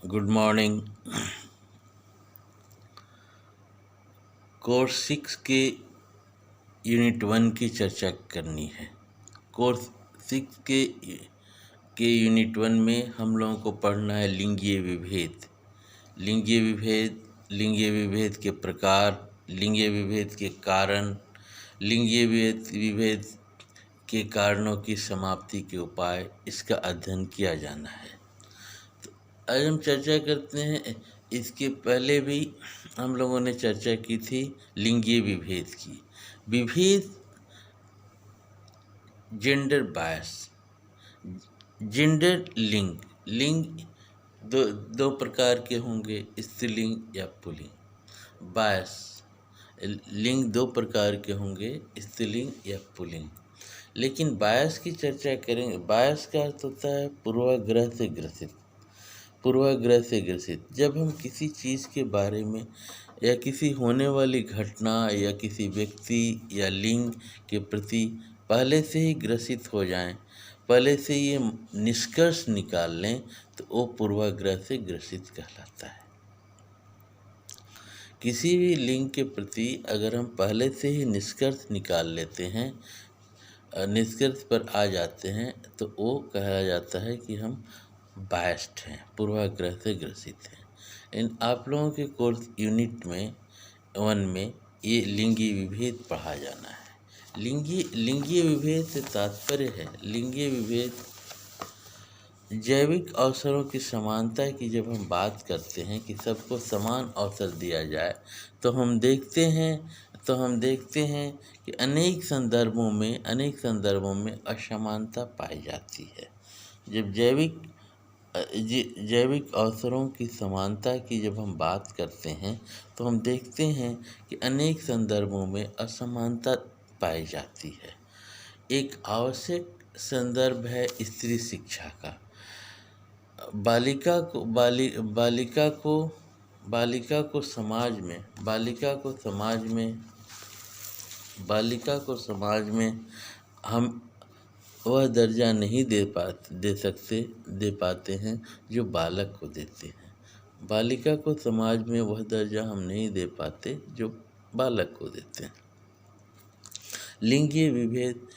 Good morning. Course 6 के unit 1 की चर्चा करनी है। कोर्स 6 के यूनिट 1 में हम लोगों को पढ़ना है लिंगीय विभेद। लिंगीय विभेद के प्रकार, लिंगीय विभेद के कारण, लिंगीय विभेद के कारणों की समाप्ति के उपाय, इसका अध्ययन किया जाना है। आज हम चर्चा करते हैं। इसके पहले भी हम लोगों ने चर्चा की थी लिंगीय विभेद की। विभेद, जेंडर बायस, जेंडर लिंग दो प्रकार के होंगे, स्त्रीलिंग या पुल्लिंग। बायस, लिंग दो प्रकार के होंगे, स्त्रीलिंग या पुल्लिंग। लेकिन बायस की चर्चा करेंगे। बायस का अर्थ होता है पूर्वाग्रह से ग्रसित। पूर्वाग्रह से ग्रसित, जब हम किसी चीज़ के बारे में या किसी होने वाली घटना या किसी व्यक्ति या लिंग के प्रति पहले से ही ग्रसित हो जाएं, पहले से ये निष्कर्ष निकाल लें, तो वो पूर्वाग्रह से ग्रसित कहलाता है। किसी भी लिंग के प्रति अगर हम पहले से ही निष्कर्ष निकाल लेते हैं, निष्कर्ष पर आ जाते हैं, तो वो कहा जाता है कि हम बायस्ड हैं, पूर्वाग्रह से ग्रसित हैं। आप लोगों के कोर्स यूनिट 1 में ये लिंगीय विभेद पढ़ा जाना है। लिंगीय विभेद से तात्पर्य है, लिंगीय विभेद जैविक अवसरों की समानता की जब हम बात करते हैं कि सबको समान अवसर दिया जाए, तो हम देखते हैं कि अनेक संदर्भों में असमानता पाई जाती है। जब जैविक अवसरों की समानता की जब हम बात करते हैं, तो हम देखते हैं कि अनेक संदर्भों में असमानता पाई जाती है। एक आवश्यक संदर्भ है स्त्री शिक्षा का। बालिका को समाज में हम वह दर्जा नहीं दे पाते हैं जो बालक को देते हैं। बालिका को समाज में वह दर्जा हम नहीं दे पाते जो बालक को देते हैं। लिंगीय विभेद,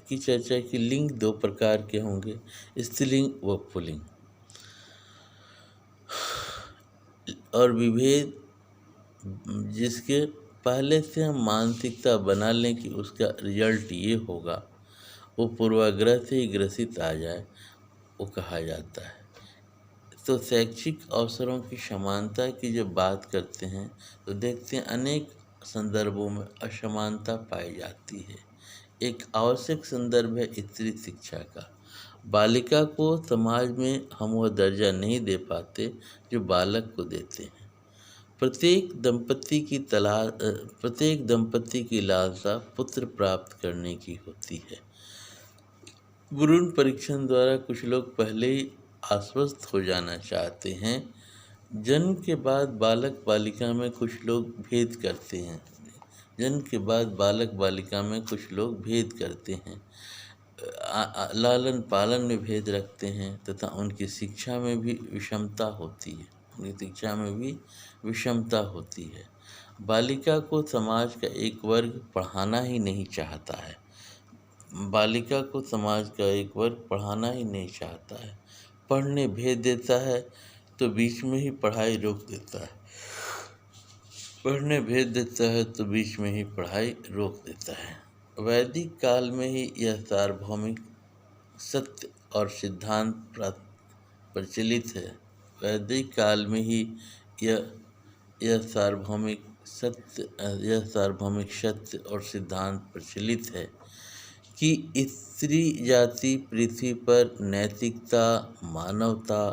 की चर्चा की। लिंग दो प्रकार के होंगे, स्त्रीलिंग व पुल्लिंग। और विभेद जिसके पहले से हम मानसिकता बना लें कि उसका रिजल्ट ये होगा, वो पूर्वाग्रह से ही ग्रसित आ जाए, वो कहा जाता है। तो शैक्षिक अवसरों की समानता की जब बात करते हैं, तो देखते हैं अनेक संदर्भों में असमानता पाई जाती है। एक आवश्यक संदर्भ है स्त्री शिक्षा का। बालिका को समाज में हम वह दर्जा नहीं दे पाते जो बालक को देते हैं। प्रत्येक दंपति की लालसा पुत्र प्राप्त करने की होती है। भ्रूण परीक्षण द्वारा कुछ लोग पहले ही आश्वस्त हो जाना चाहते हैं। जन्म के बाद बालक बालिका में कुछ लोग भेद करते हैं। लालन पालन में भेद रखते हैं तथा उनकी शिक्षा में भी विषमता होती है। बालिका को समाज का एक वर्ग पढ़ाना ही नहीं चाहता है। पढ़ने भेज देता है तो बीच में ही पढ़ाई रोक देता है। वैदिक काल में ही यह सार्वभौमिक सत्य और सिद्धांत प्रचलित है। यह सार्वभौमिक सत्य और सिद्धांत प्रचलित है कि स्त्री जाति पृथ्वी पर नैतिकता, मानवता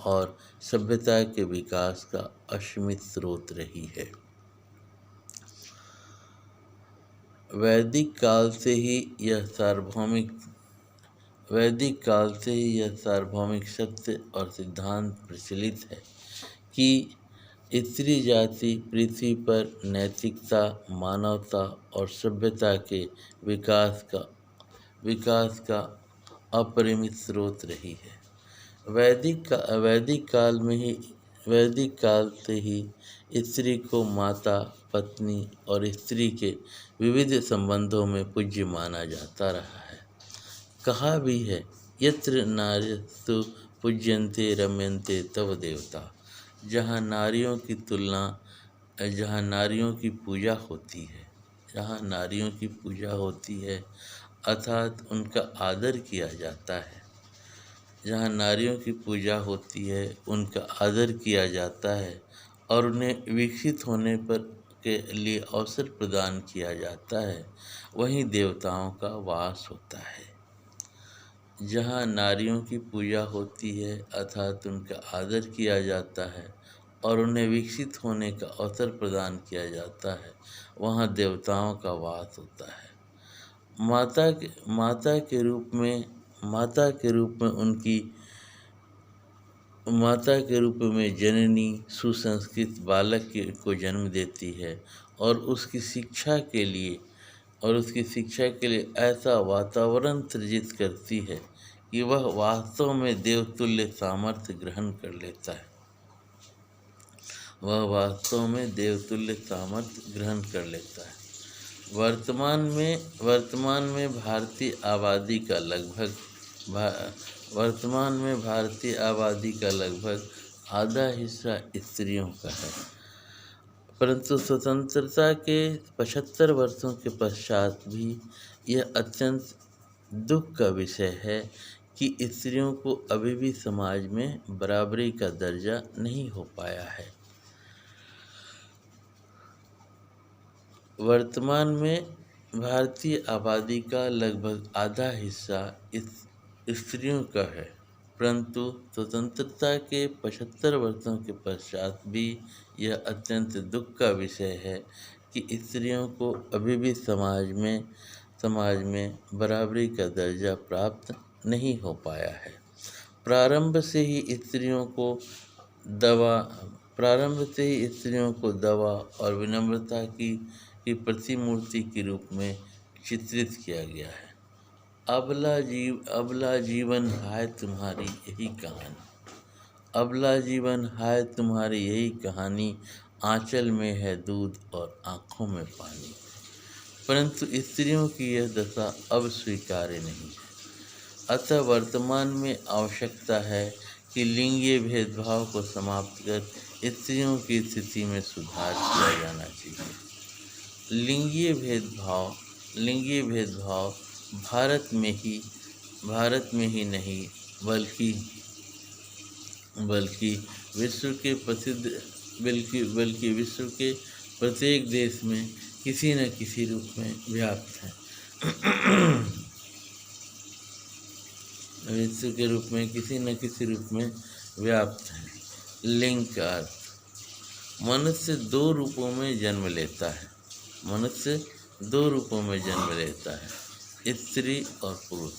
और सभ्यता के विकास का असीमित स्रोत रही है। वैदिक काल से ही यह सार्वभौमिक सत्य और सिद्धांत प्रचलित है कि स्त्री जाति पृथ्वी पर नैतिकता, मानवता और सभ्यता के विकास का अपरिमित स्रोत रही है। वैदिक काल से ही स्त्री को माता, पत्नी और स्त्री के विविध संबंधों में पूज्य माना जाता रहा है। कहा भी है, यत्र नार्यस्तु पूज्यन्ते रम्यन्ते तव देवता। जहाँ नारियों की पूजा होती है अर्थात उनका आदर किया जाता है। जहाँ नारियों की पूजा होती है, उनका आदर किया जाता है और उन्हें विकसित होने के लिए अवसर प्रदान किया जाता है, वहीं देवताओं का वास होता है। जहाँ नारियों की पूजा होती है अर्थात उनका आदर किया जाता है और उन्हें विकसित होने का अवसर प्रदान किया जाता है, वहाँ देवताओं का वास होता है। माता के रूप में जननी सुसंस्कृत बालक को जन्म देती है और उसकी शिक्षा के लिए ऐसा वातावरण सृजित करती है कि वह वास्तव में देवतुल्य सामर्थ्य ग्रहण कर लेता है। वर्तमान में भारतीय आबादी का लगभग आधा हिस्सा स्त्रियों का है। परंतु स्वतंत्रता के 75 वर्षों के पश्चात भी यह अत्यंत दुख का विषय है कि स्त्रियों को अभी भी समाज में बराबरी का दर्जा नहीं हो पाया है। वर्तमान में भारतीय आबादी का लगभग आधा हिस्सा स्त्रियों का है, परंतु स्वतंत्रता के 75 वर्षों के पश्चात भी यह अत्यंत दुख का विषय है कि स्त्रियों को अभी भी समाज में बराबरी का दर्जा प्राप्त नहीं हो पाया है। प्रारंभ से ही स्त्रियों को दवा और विनम्रता की प्रतिमूर्ति के रूप में चित्रित किया गया है। अबला जीवन हाय तुम्हारी यही कहानी, आंचल में है दूध और आँखों में पानी। परंतु स्त्रियों की यह दशा अब स्वीकार्य नहीं है। अतः वर्तमान में आवश्यकता है कि लिंगीय भेदभाव को समाप्त कर स्त्रियों की स्थिति में सुधार किया जाना चाहिए। लिंगीय भेदभाव भारत में ही नहीं बल्कि विश्व के प्रत्येक देश में किसी न किसी रूप में व्याप्त है। लिंग का अर्थ, मनुष्य दो रूपों में जन्म लेता है, स्त्री और पुरुष,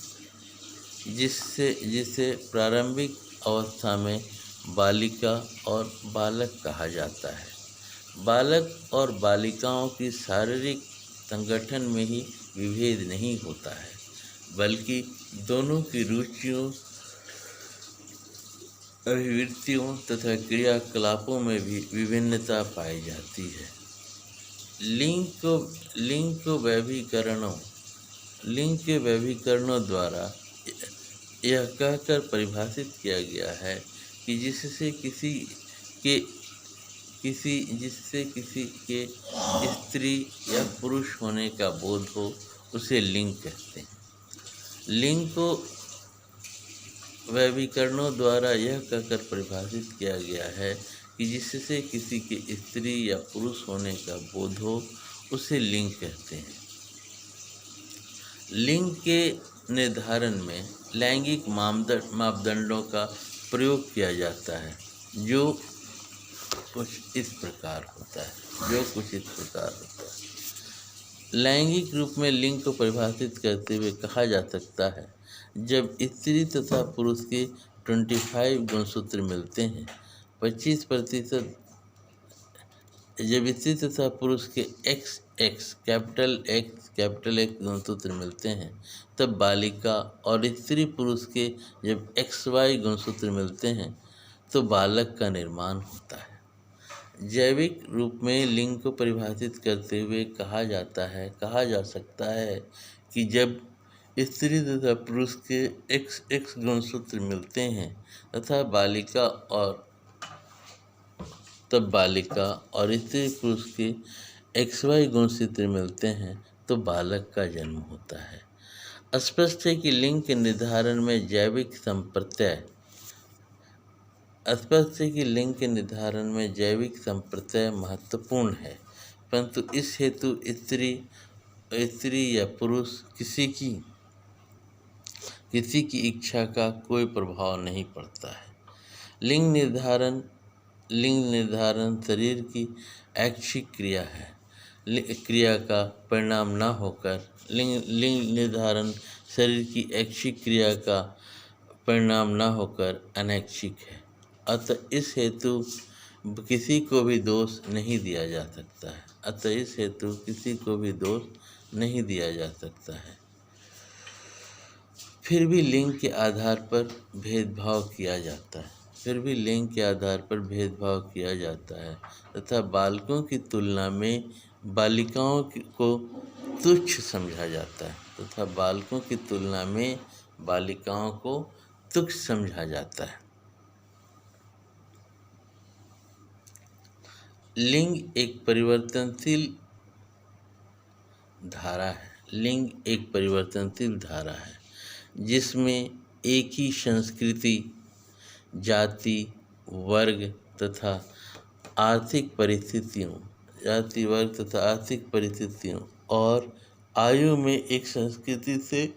जिसे प्रारंभिक अवस्था में बालिका और बालक कहा जाता है। बालक और बालिकाओं की शारीरिक संगठन में ही विभेद नहीं होता है, बल्कि दोनों की रुचियों, अभिवृत्तियों तथा क्रियाकलापों में भी विभिन्नता पाई जाती है। लिंग के वैभिकरणों द्वारा यह कहकर परिभाषित किया गया है कि जिससे किसी के स्त्री या पुरुष होने का बोध हो, उसे लिंग कहते हैं। लिंग को वैभिकरणों द्वारा यह कहकर परिभाषित किया गया है कि जिससे किसी के स्त्री या पुरुष होने का बोध हो, उसे लिंग कहते हैं। लिंग के निर्धारण में लैंगिक मापदंडों का प्रयोग किया जाता है, जो कुछ इस प्रकार होता है। लैंगिक रूप में लिंग को परिभाषित करते हुए कहा जा सकता है, जब स्त्री तथा पुरुष के 25 गुणसूत्र मिलते हैं, 25% जब स्त्री तथा पुरुष के एक्स कैपिटल एक्स गुणसूत्र मिलते हैं तब बालिका, और स्त्री पुरुष के जब XY गुणसूत्र मिलते हैं तो बालक का निर्माण होता है। जैविक रूप में लिंग को परिभाषित करते हुए कहा जा सकता है कि जब स्त्री तथा पुरुष के XX गुणसूत्र मिलते हैं तथा बालिका और स्त्री पुरुष के XY गुणसूत्र मिलते हैं तो बालक का जन्म होता है। स्पष्ट है कि लिंग के निर्धारण में जैविक संप्रत्यय महत्वपूर्ण है, परंतु इस हेतु स्त्री या पुरुष किसी की इच्छा का कोई प्रभाव नहीं पड़ता है। लिंग निर्धारण शरीर की ऐच्छिक क्रिया है, क्रिया का परिणाम न होकर लिंग निर्धारण शरीर की ऐच्छिक क्रिया का परिणाम न होकर अनैच्छिक है। अतः इस हेतु किसी को भी दोष नहीं दिया जा सकता है। फिर भी लिंग के आधार पर भेदभाव किया जाता है तथा बालकों की तुलना में बालिकाओं को तुच्छ समझा जाता है। लिंग एक परिवर्तनशील धारा है जिसमें एक ही संस्कृति, जाति, वर्ग तथा आर्थिक परिस्थितियों और आयु में एक संस्कृति से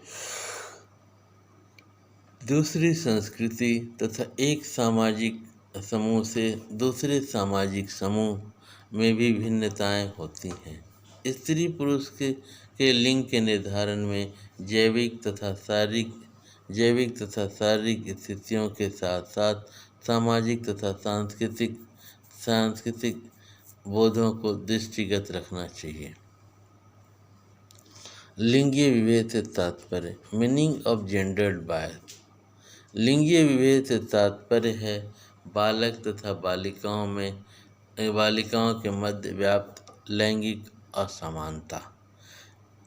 दूसरी संस्कृति तथा एक सामाजिक समूह से दूसरे सामाजिक समूह में भी भिन्नताएं होती हैं। स्त्री पुरुष के लिंग के निर्धारण में जैविक तथा शारीरिक स्थितियों के साथ साथ सामाजिक तथा सांस्कृतिक बोधों को दृष्टिगत रखना चाहिए। लिंगीय विभेद से तात्पर्य, मीनिंग ऑफ जेंडर्ड बायस। लिंगीय विभेद से तात्पर्य है बालक तथा बालिकाओं के मध्य व्याप्त लैंगिक असमानता।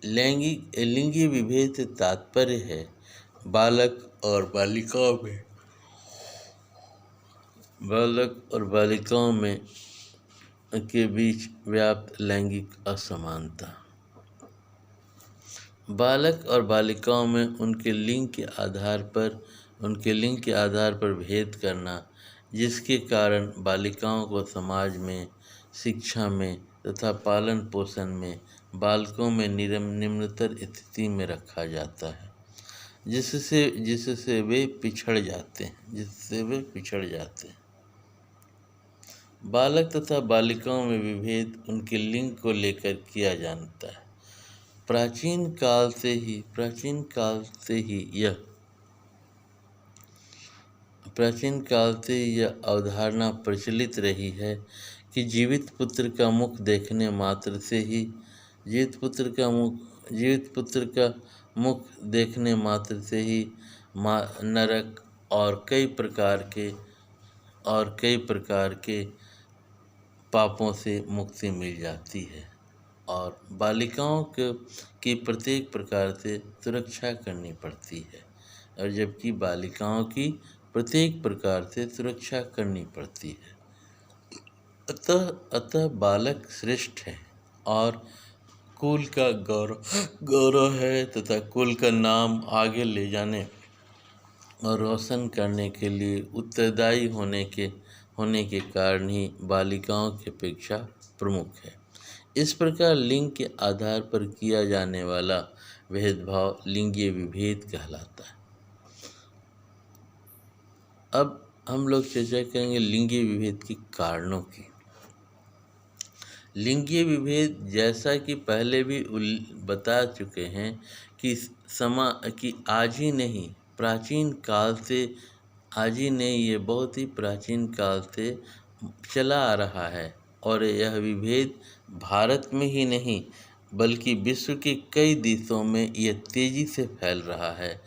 लिंगीय विभेद से तात्पर्य है बालक और बालिकाओं में के बीच व्याप्त लैंगिक असमानता। बालक और बालिकाओं में उनके लिंग के आधार पर भेद करना, जिसके कारण बालिकाओं को समाज में, शिक्षा में तथा पालन पोषण में बालकों में निम्नतर स्थिति में रखा जाता है, जिससे वे पिछड़ जाते हैं। बालक तथा बालिकाओं में विभेद उनके लिंग को लेकर किया जाता है। प्राचीन काल से यह अवधारणा प्रचलित रही है कि जीवित पुत्र का मुख देखने मात्र से ही नरक और कई प्रकार के पापों से मुक्ति मिल जाती है और बालिकाओं की प्रत्येक प्रकार से सुरक्षा करनी पड़ती है, और जबकि बालिकाओं की प्रत्येक प्रकार से सुरक्षा करनी पड़ती है। अतः बालक श्रेष्ठ है और कुल का गौरव है तथा कुल का नाम आगे ले जाने और रोशन करने के लिए उत्तरदायी होने के कारण ही बालिकाओं की अपेक्षा प्रमुख है। इस प्रकार लिंग के आधार पर किया जाने वाला भेदभाव लिंगीय विभेद कहलाता है। अब हम लोग चर्चा करेंगे लिंगीय विभेद के कारणों की। लिंगीय विभेद, जैसा कि पहले भी बता चुके हैं कि ये बहुत ही प्राचीन काल से चला आ रहा है और यह विभेद भारत में ही नहीं बल्कि विश्व के कई देशों में यह तेज़ी से फैल रहा है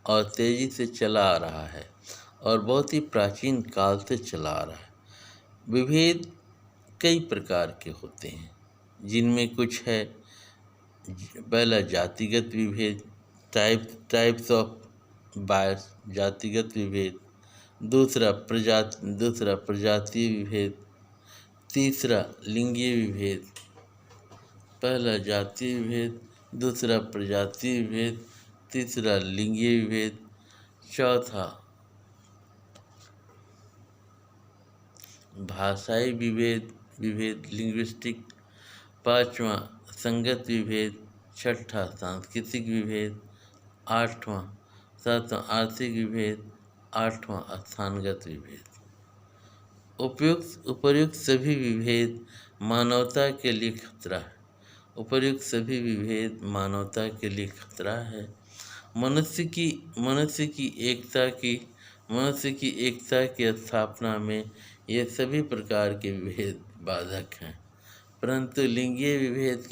और तेज़ी से चला आ रहा है और बहुत ही प्राचीन काल से चला आ रहा है। विभेद कई प्रकार के होते हैं, जिनमें कुछ है पहला जातिगत विभेद, टाइप्स ऑफ बायस, जातिगत विभेद। दूसरा प्रजातीय विभेद। तीसरा लिंगीय विभेद। पहला जातीय विभेद, दूसरा प्रजातीय विभेद, तीसरा लिंगीय विभेद, चौथा भाषाई विभेद लिंग्विस्टिक, पांचवा संगत विभेद, छठा सांस्कृतिक विभेद, सातवां आर्थिक विभेद, आठवां स्थानगत विभेद। उपर्युक्त सभी विभेद मानवता के लिए खतरा है। उपर्युक्त सभी विभेद मानवता के लिए खतरा है। मनुष्य की एकता की स्थापना में ये सभी प्रकार के विभेद बाधक हैं। परंतु लिंगीय विभेद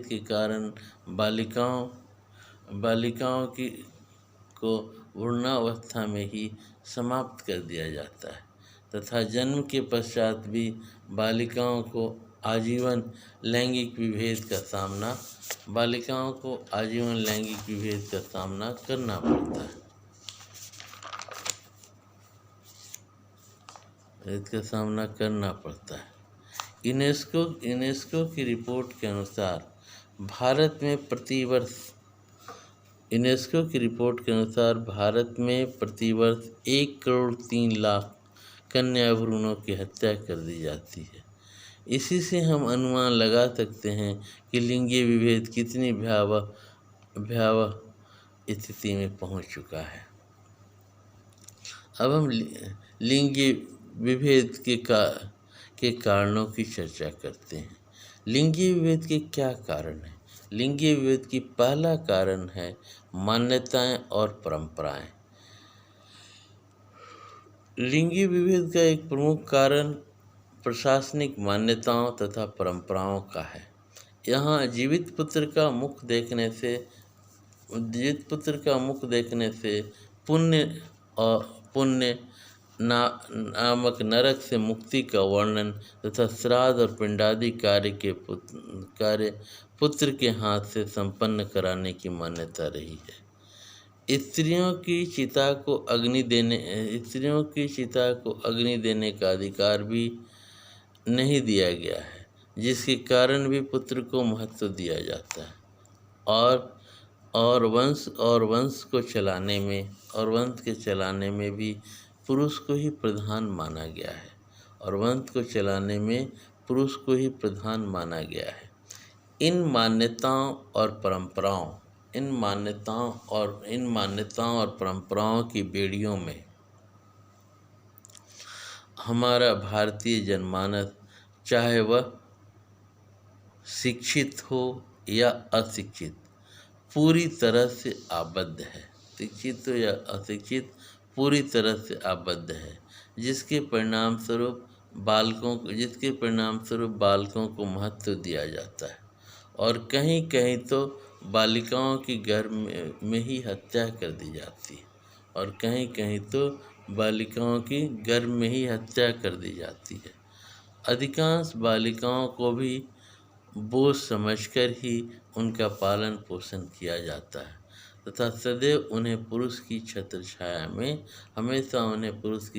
के कारण बालिकाओं को भ्रूणावस्था में ही समाप्त कर दिया जाता है तथा जन्म के पश्चात भी बालिकाओं को आजीवन लैंगिक विभेद का सामना करना पड़ता है। इसका सामना करना पड़ता है। यूनेस्को की रिपोर्ट के अनुसार भारत में प्रतिवर्ष 1,03,00,000 कन्या भ्रूणों की हत्या कर दी जाती है। इसी से हम अनुमान लगा सकते हैं कि लिंगीय विभेद कितनी भयावह स्थिति में पहुंच चुका है। अब हम लिंगीय विभेद के कारणों की चर्चा करते हैं। लिंगीय विभेद के क्या कारण हैं? लिंगीय विभेद की पहला कारण है मान्यताएं और परंपराएं। लिंगीय विभेद का एक प्रमुख कारण प्रशासनिक मान्यताओं तथा परंपराओं का है। यहाँ जीवित पुत्र का मुख देखने से पुण्य नामक नरक से मुक्ति का वर्णन तथा श्राद्ध और पिंडादि कार्य पुत्र के हाथ से संपन्न कराने की मान्यता रही है। स्त्रियों की चिता को अग्नि देने का अधिकार भी नहीं दिया गया है, जिसके कारण भी पुत्र को महत्व दिया जाता है और वंश के चलाने में भी पुरुष को ही प्रधान माना गया है। इन मान्यताओं और परंपराओं की बेड़ियों में हमारा भारतीय जनमानस, चाहे वह शिक्षित हो या अशिक्षित, पूरी तरह से आबद्ध है। जिसके परिणाम स्वरूप बालकों को महत्व दिया जाता है और कहीं कहीं तो बालिकाओं की गर्भ में ही हत्या कर दी जाती है। अधिकांश बालिकाओं को भी बोझ समझकर ही उनका पालन पोषण किया जाता है तथा सदैव उन्हें पुरुष की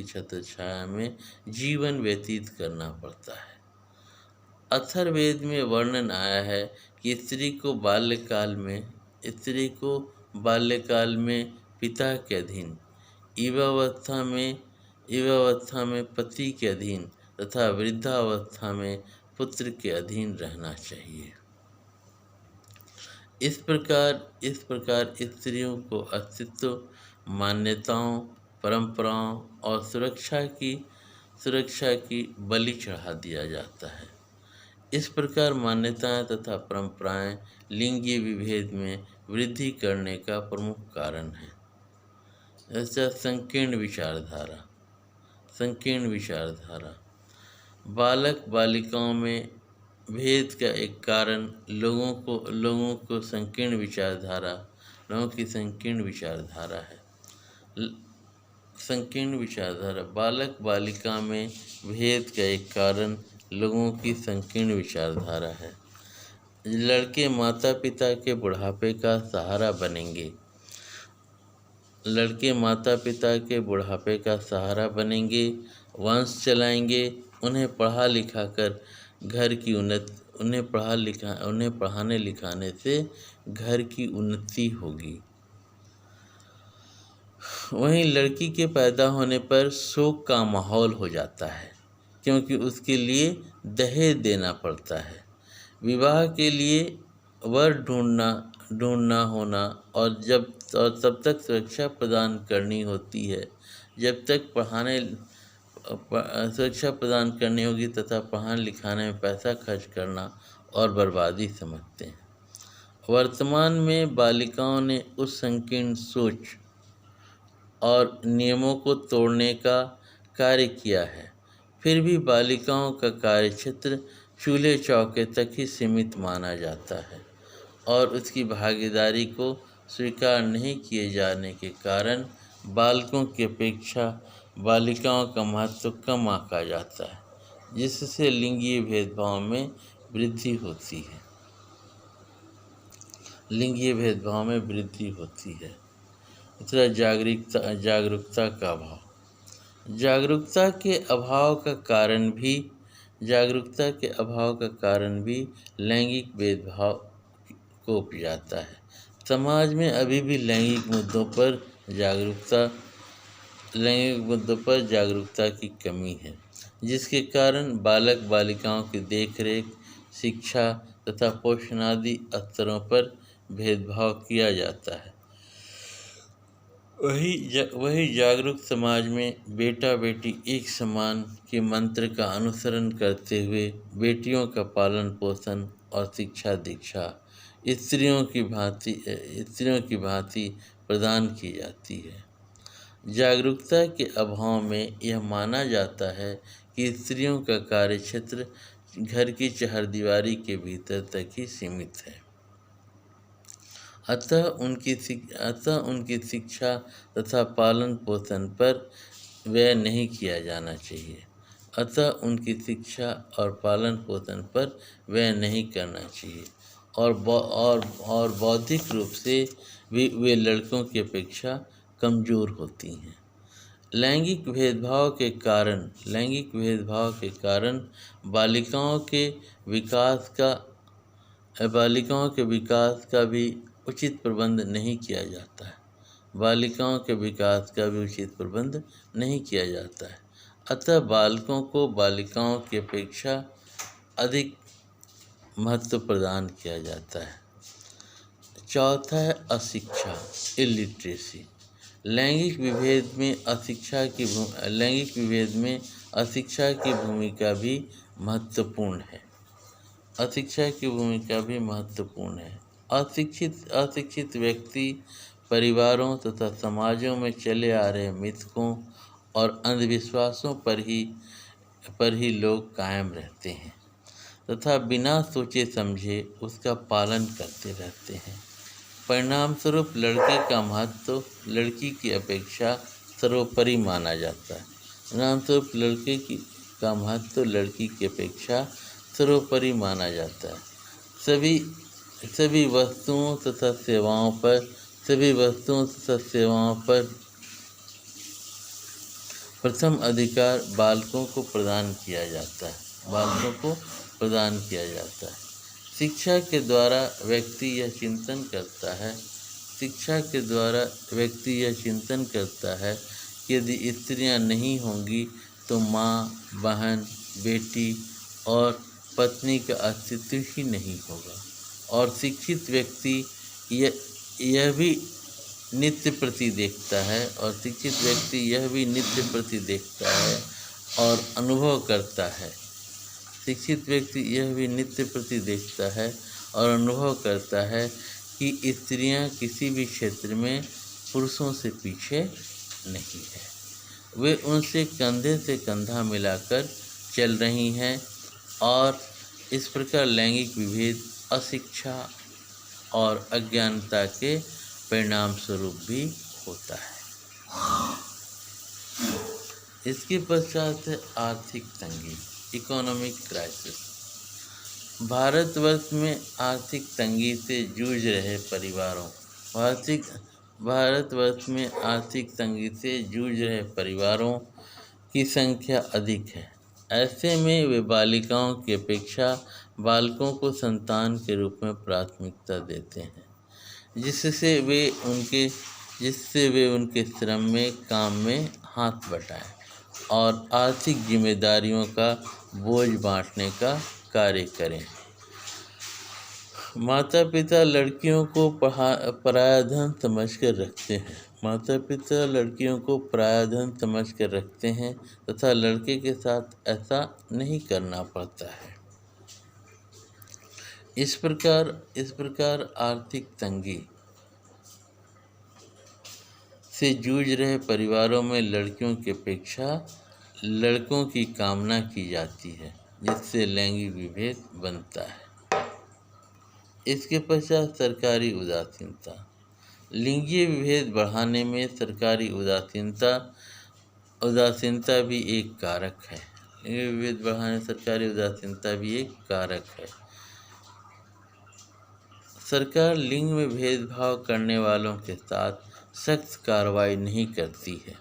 छत्रछाया में जीवन व्यतीत करना पड़ता है। अथर्ववेद में वर्णन आया है कि स्त्री को बाल्यकाल में पिता के अधीन, युवावस्था में पति के अधीन तथा वृद्धावस्था में पुत्र के अधीन रहना चाहिए। इस प्रकार स्त्रियों को अस्तित्व, मान्यताओं, परंपराओं और सुरक्षा की बलि चढ़ा दिया जाता है। इस प्रकार मान्यताएं तथा परंपराएं लिंगीय विभेद में वृद्धि करने का प्रमुख कारण है। ऐसा संकीर्ण विचारधारा बालक बालिकाओं में भेद का एक कारण लोगों की संकीर्ण विचारधारा है। संकीर्ण विचारधारा बालक बालिका में भेद का एक कारण लोगों की संकीर्ण विचारधारा है। लड़के माता पिता के बुढ़ापे का सहारा बनेंगे। लड़के माता पिता के बुढ़ापे का सहारा बनेंगे, वंश चलाएंगे। उन्हें पढ़ाने लिखाने से घर की उन्नति होगी। वहीं लड़की के पैदा होने पर शोक का माहौल हो जाता है, क्योंकि उसके लिए दहेज देना पड़ता है। विवाह के लिए वर ढूंढना होना और तब तक सुरक्षा प्रदान करनी होती है, सुरक्षा प्रदान करनी होगी तथा पढ़ाने लिखाने में पैसा खर्च करना और बर्बादी समझते हैं। वर्तमान में बालिकाओं ने उस संकीर्ण सोच और नियमों को तोड़ने का कार्य किया है। फिर भी बालिकाओं का कार्यक्षेत्र चूल्हे चौके तक ही सीमित माना जाता है और उसकी भागीदारी को स्वीकार नहीं किए जाने के कारण बालकों की अपेक्षा बालिकाओं का महत्व कम आंका जाता है, जिससे लिंगीय भेदभाव में वृद्धि होती है। दूसरा, जागरूकता का अभाव। जागरूकता के अभाव का कारण भी लैंगिक भेदभाव को उपजाता है। समाज में अभी भी लैंगिक मुद्दों पर जागरूकता की कमी है, जिसके कारण बालक बालिकाओं की देखरेख, शिक्षा तथा पोषण आदि स्तरों पर भेदभाव किया जाता है। वही जागरूक समाज में बेटा बेटी एक समान के मंत्र का अनुसरण करते हुए बेटियों का पालन पोषण और शिक्षा दीक्षा स्त्रियों की भांति प्रदान की जाती है। जागरूकता के अभाव में यह माना जाता है कि स्त्रियों का कार्यक्षेत्र घर की चहारदीवारी के भीतर तक ही सीमित है। अतः उनकी शिक्षा तथा पालन पोषण पर व्यय नहीं किया जाना चाहिए। करना चाहिए और बौद्धिक रूप से भी वे लड़कों की अपेक्षा कमज़ोर होती हैं। लैंगिक भेदभाव के कारण बालिकाओं के विकास का भी उचित प्रबंध नहीं किया जाता है। अतः बालकों को बालिकाओं की अपेक्षा अधिक महत्व प्रदान किया जाता है। चौथा है अशिक्षा, इलिटरेसी। लैंगिक विभेद में अशिक्षा की भूमिका भी महत्वपूर्ण है। अशिक्षित व्यक्ति परिवारों तथा समाजों में चले आ रहे मिथकों और अंधविश्वासों पर ही लोग कायम रहते हैं तथा बिना सोचे समझे उसका पालन करते रहते हैं। परिणामस्वरूप लड़के का महत्व लड़की की अपेक्षा सर्वोपरि माना जाता है। सभी वस्तुओं तथा सेवाओं पर प्रथम अधिकार बालकों को प्रदान किया जाता है। शिक्षा के द्वारा व्यक्ति यह चिंतन करता है कि यदि स्त्रियां नहीं होंगी तो माँ, बहन, बेटी और पत्नी का अस्तित्व ही नहीं होगा। और शिक्षित व्यक्ति यह भी नित्य प्रति देखता है और अनुभव करता है कि स्त्रियां किसी भी क्षेत्र में पुरुषों से पीछे नहीं है। वे उनसे कंधे से कंधा मिलाकर चल रही हैं और इस प्रकार लैंगिक विभेद अशिक्षा और अज्ञानता के परिणाम स्वरूप भी होता है। इसके पश्चात है आर्थिक तंगी, इकोनॉमिक क्राइसिस। भारतवर्ष में आर्थिक तंगी से जूझ रहे परिवारों भारतवर्ष में आर्थिक तंगी से जूझ रहे परिवारों की संख्या अधिक है। ऐसे में वे बालिकाओं की अपेक्षा बालकों को संतान के रूप में प्राथमिकता देते हैं, जिससे वे उनके श्रम में, काम में हाथ बटाएं और आर्थिक जिम्मेदारियों का बोझ बांटने का कार्य करें। माता पिता लड़कियों को पराया धन समझकर रखते हैं। माता पिता लड़कियों को पराया धन समझकर रखते हैं तथा लड़के के साथ ऐसा नहीं करना पड़ता है। इस प्रकार आर्थिक तंगी से जूझ रहे परिवारों में लड़कियों की अपेक्षा लड़कों की कामना की जाती है, जिससे लैंगिक विभेद बनता है। इसके पश्चात सरकारी उदासीनता। लिंगीय विभेद बढ़ाने में सरकारी उदासीनता भी एक कारक है। लिंगीय विभेद बढ़ाने सरकारी उदासीनता भी एक कारक है। सरकार लिंग में भेदभाव करने वालों के साथ सख्त कार्रवाई नहीं करती है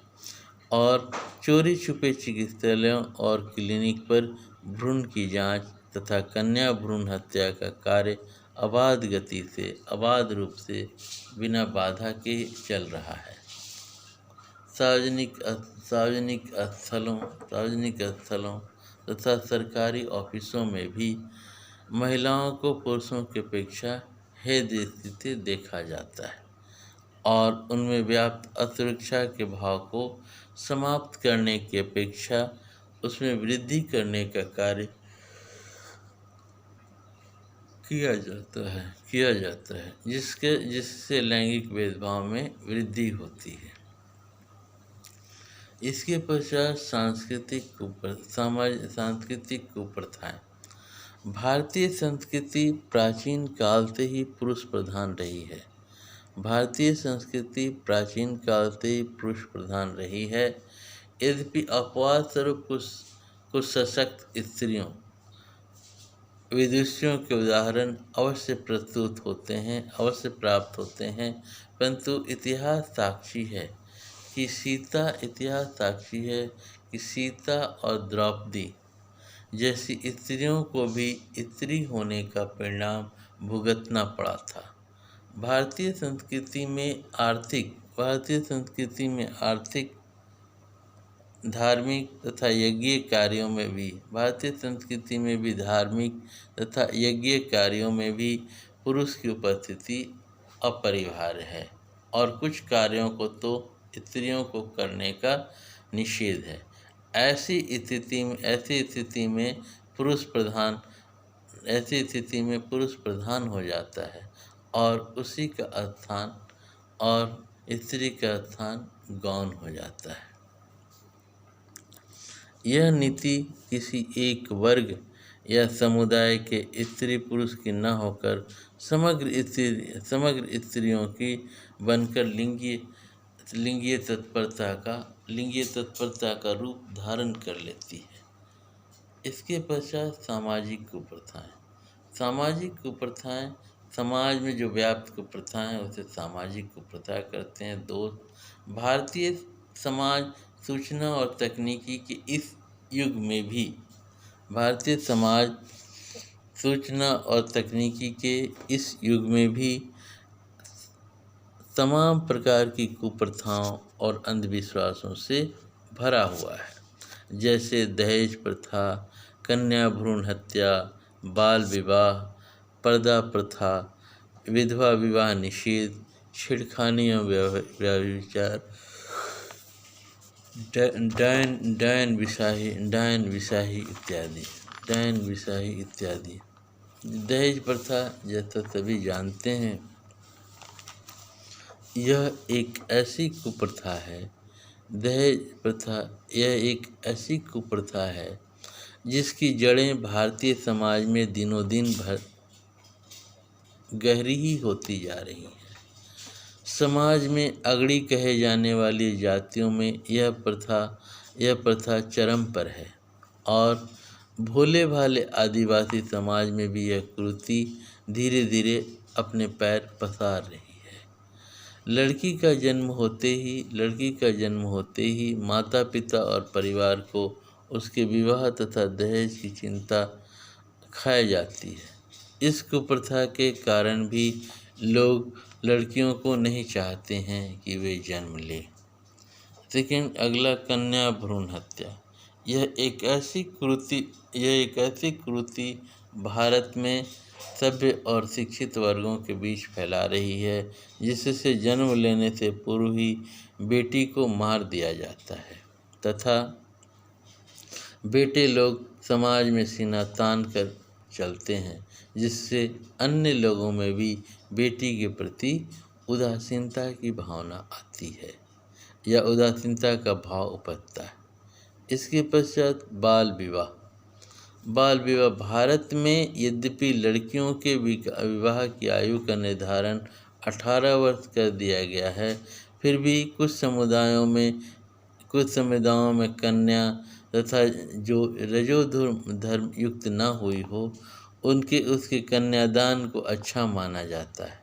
और चोरी छुपे चिकित्सालयों और क्लिनिक पर भ्रूण की जांच तथा कन्या भ्रूण हत्या का कार्य अबाध गति से, अबाध रूप से, बिना बाधा के चल रहा है। सार्वजनिक स्थलों तथा सरकारी ऑफिसों में भी महिलाओं को पुरुषों की अपेक्षा हेय स्थिति देखा जाता है और उनमें व्याप्त असुरक्षा के भाव को समाप्त करने की अपेक्षा उसमें वृद्धि करने का कार्य किया जाता है जिससे लैंगिक भेदभाव में वृद्धि होती है। इसके पश्चात सांस्कृतिक कुप्रथाएं। भारतीय संस्कृति प्राचीन काल से ही पुरुष प्रधान रही है। यद्यपि अपवाद स्वरूप कुछ सशक्त स्त्रियों विदुषियों के उदाहरण अवश्य प्राप्त होते हैं, परंतु इतिहास साक्षी है कि सीता और द्रौपदी जैसी स्त्रियों को भी स्त्री होने का परिणाम भुगतना पड़ा था। भारतीय संस्कृति में आर्थिक, धार्मिक तथा यज्ञीय कार्यों में भी पुरुष की उपस्थिति अपरिहार्य है और कुछ कार्यों को तो स्त्रियों को करने का निषेध है। ऐसी स्थिति में पुरुष प्रधान हो जाता है और उसी का स्थान और स्त्री का स्थान गौण हो जाता है। यह नीति किसी एक वर्ग या समुदाय के स्त्री पुरुष की न होकर समग्र स्त्रियों की बनकर लिंगीय तत्परता का रूप धारण कर लेती है। इसके पश्चात सामाजिक कुप्रथाएं। समाज में जो व्याप्त कुप्रथाएं उसे सामाजिक कुप्रथा करते हैं। भारतीय समाज सूचना और तकनीकी के इस युग में भी तमाम प्रकार की कुप्रथाओं और अंधविश्वासों से भरा हुआ है, जैसे दहेज प्रथा, कन्या भ्रूण हत्या, बाल विवाह, पर्दा प्रथा, विधवा विवाह निषेध, छेड़खानी और व्यभिचार, डायन विसाही इत्यादि। दहेज प्रथा, जैसा सभी जानते हैं, यह एक ऐसी कुप्रथा है जिसकी जड़ें भारतीय समाज में दिनों दिन गहरी ही होती जा रही हैं। समाज में अगड़ी कहे जाने वाली जातियों में यह प्रथा चरम पर है और भोले भाले आदिवासी समाज में भी यह कुरीति धीरे धीरे अपने पैर पसार रही है। लड़की का जन्म होते ही माता पिता और परिवार को उसके विवाह तथा दहेज की चिंता खाई जाती है। इस कुप्रथा के कारण भी लोग लड़कियों को नहीं चाहते हैं कि वे जन्म लें। सेकेंड, अगला, कन्या भ्रूण हत्या। यह एक ऐसी कुरीति भारत में सभ्य और शिक्षित वर्गों के बीच फैला रही है, जिससे जन्म लेने से पूर्व ही बेटी को मार दिया जाता है तथा बेटे लोग समाज में सीना तान कर चलते हैं, जिससे अन्य लोगों में भी बेटी के प्रति उदासीनता की भावना आती है या उदासीनता का भाव उपजता है। इसके पश्चात बाल विवाह भारत में यद्यपि लड़कियों के विवाह की आयु का निर्धारण 18 वर्ष कर दिया गया है, फिर भी कुछ समुदायों में कन्या तथा जो रजोधर्म युक्त न हुई हो उसके कन्यादान को अच्छा माना जाता है।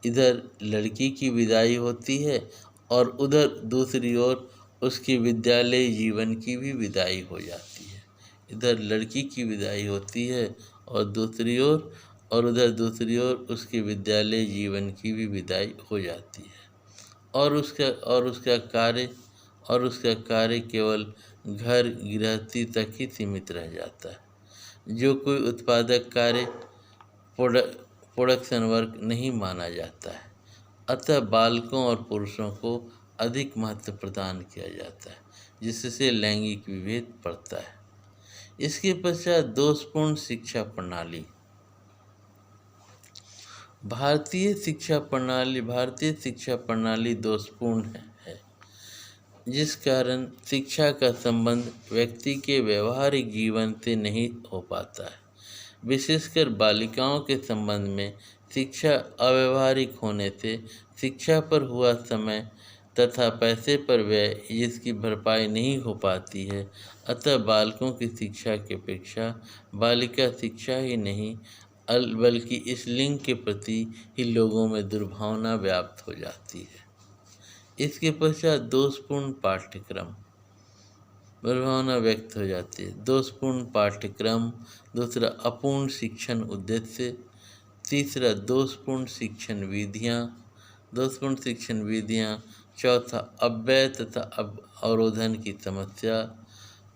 इधर लड़की की विदाई होती है और उधर दूसरी ओर उसकी विद्यालय जीवन की भी विदाई हो जाती है। इधर लड़की की विदाई होती है और दूसरी ओर उसके विद्यालय जीवन की भी विदाई हो जाती है और उसका कार्य केवल घर गृहस्थी तक ही सीमित रह जाता है, जो कोई उत्पादक कार्य प्रोडक्शन वर्क नहीं माना जाता है। अतः बालकों और पुरुषों को अधिक महत्व प्रदान किया जाता है, जिससे लैंगिक विभेद बढ़ता है। इसके पश्चात दोषपूर्ण शिक्षा प्रणाली। भारतीय शिक्षा प्रणाली दोषपूर्ण है, जिस कारण शिक्षा का संबंध व्यक्ति के व्यवहारिक जीवन से नहीं हो पाता है। विशेषकर बालिकाओं के संबंध में शिक्षा अव्यवहारिक होने से शिक्षा पर हुआ समय तथा पैसे पर व्यय जिसकी भरपाई नहीं हो पाती है। अतः बालकों की शिक्षा की अपेक्षा बालिका शिक्षा ही नहीं बल्कि इस लिंग के प्रति ही लोगों में दुर्भावना व्याप्त हो जाती है। इसके पश्चात दोषपूर्ण पाठ्यक्रम दुर्भावना व्यक्त हो जाती है। दोषपूर्ण पाठ्यक्रम, दूसरा अपूर्ण शिक्षण उद्देश्य, तीसरा दोषपूर्ण शिक्षण विधियाँ, चौथा अव्यय तथा अवरोधन की समस्या,